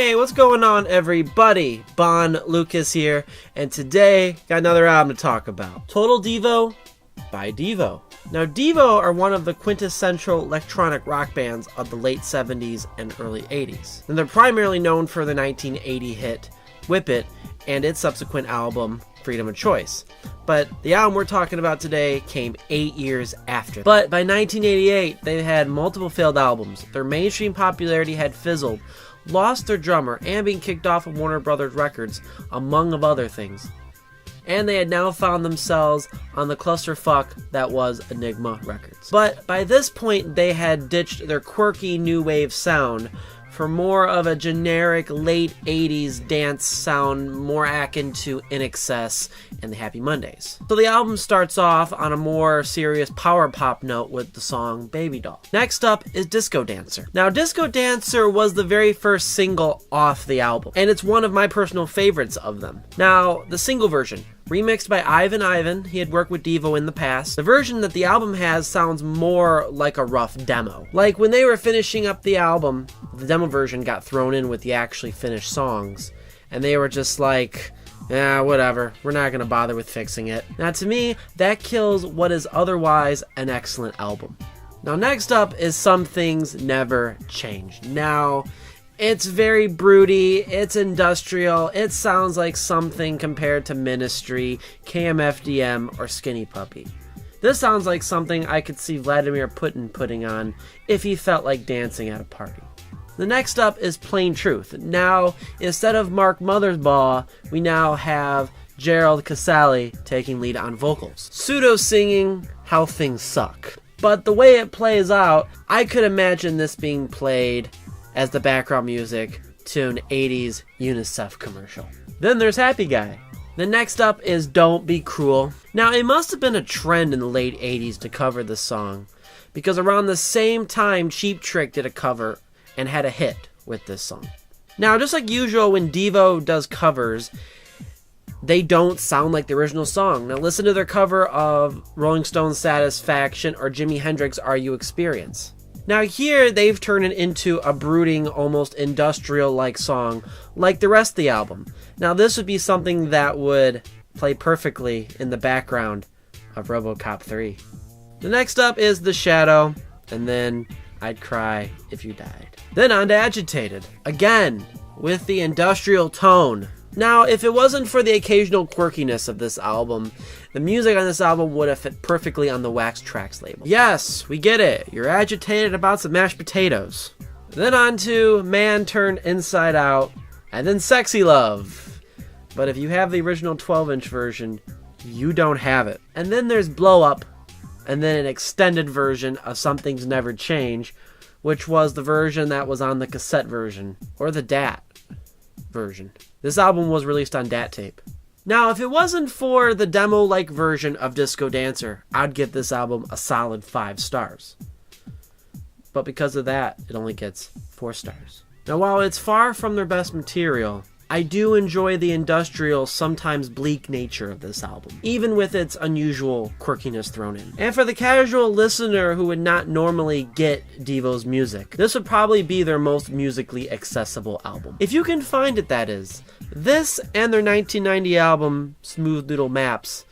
Hey, what's going on, everybody? Bon Lucas here, and today got another album to talk about. Total Devo by Devo. Now, Devo are one of the quintessential electronic rock bands of the late 70s and early 80s. And they're primarily known for the 1980 hit Whip It and its subsequent album Freedom of Choice. But the album we're talking about today came 8 years after. But by 1988, they had multiple failed albums. Their mainstream popularity had fizzled, lost their drummer, and been kicked off of Warner Brothers Records, among other things. And they had now found themselves on the clusterfuck that was Enigma Records. But by this point, they had ditched their quirky new wave sound for more of a generic late 80s dance sound, more akin to In Excess and the Happy Mondays. So the album starts off on a more serious power pop note with the song Baby Doll. Next up is Disco Dancer. Now, Disco Dancer was the very first single off the album, and it's one of my personal favorites of them. Now, the single version, remixed by Ivan. He had worked with Devo in the past. The version that the album has sounds more like a rough demo. Like when they were finishing up the album, the demo version got thrown in with the actually finished songs, and they were just like, whatever, we're not gonna bother with fixing it. Now to me, that kills what is otherwise an excellent album. Now next up is Some Things Never Change. Now, it's very broody, it's industrial, it sounds like something compared to Ministry, KMFDM, or Skinny Puppy. This sounds like something I could see Vladimir Putin putting on if he felt like dancing at a party. The next up is Plain Truth. Now, instead of Mark Mothersbaugh, we now have Gerald Casale taking lead on vocals, pseudo-singing How Things Suck. But the way it plays out, I could imagine this being played as the background music to an 80s UNICEF commercial. Then there's Happy Guy. The next up is Don't Be Cruel. Now, it must have been a trend in the late 80s to cover this song, because around the same time Cheap Trick did a cover and had a hit with this song. Now, just like usual when Devo does covers, they don't sound like the original song. Now listen to their cover of Rolling Stone's Satisfaction or Jimi Hendrix' Are You Experience. Now here, they've turned it into a brooding, almost industrial-like song, like the rest of the album. Now this would be something that would play perfectly in the background of RoboCop 3. The next up is The Shadow, and then I'd Cry If You Died. Then on to Agitated, again, with the industrial tone. Now, if it wasn't for the occasional quirkiness of this album, the music on this album would have fit perfectly on the Wax Trax label. Yes, we get it. You're agitated about some mashed potatoes. Then on to Man Turned Inside Out, and then Sexy Love. But if you have the original 12-inch version, you don't have it. And then there's Blow Up, and then an extended version of Some Things Never Change, which was the version that was on the cassette version, or the DAT version. This album was released on DAT tape. Now, if it wasn't for the demo-like version of Disco Dancer, I'd give this album a solid 5 stars. But because of that, it only gets 4 stars. Now, while it's far from their best material, I do enjoy the industrial, sometimes bleak nature of this album, even with its unusual quirkiness thrown in. And for the casual listener who would not normally get Devo's music, this would probably be their most musically accessible album. If you can find it, that is. This and their 1990 album, Smooth Little Maps,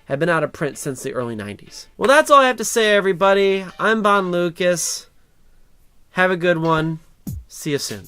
have been out of print since the early 90s. Well, that's all I have to say, everybody. I'm Bon Lucas. Have a good one. See you soon.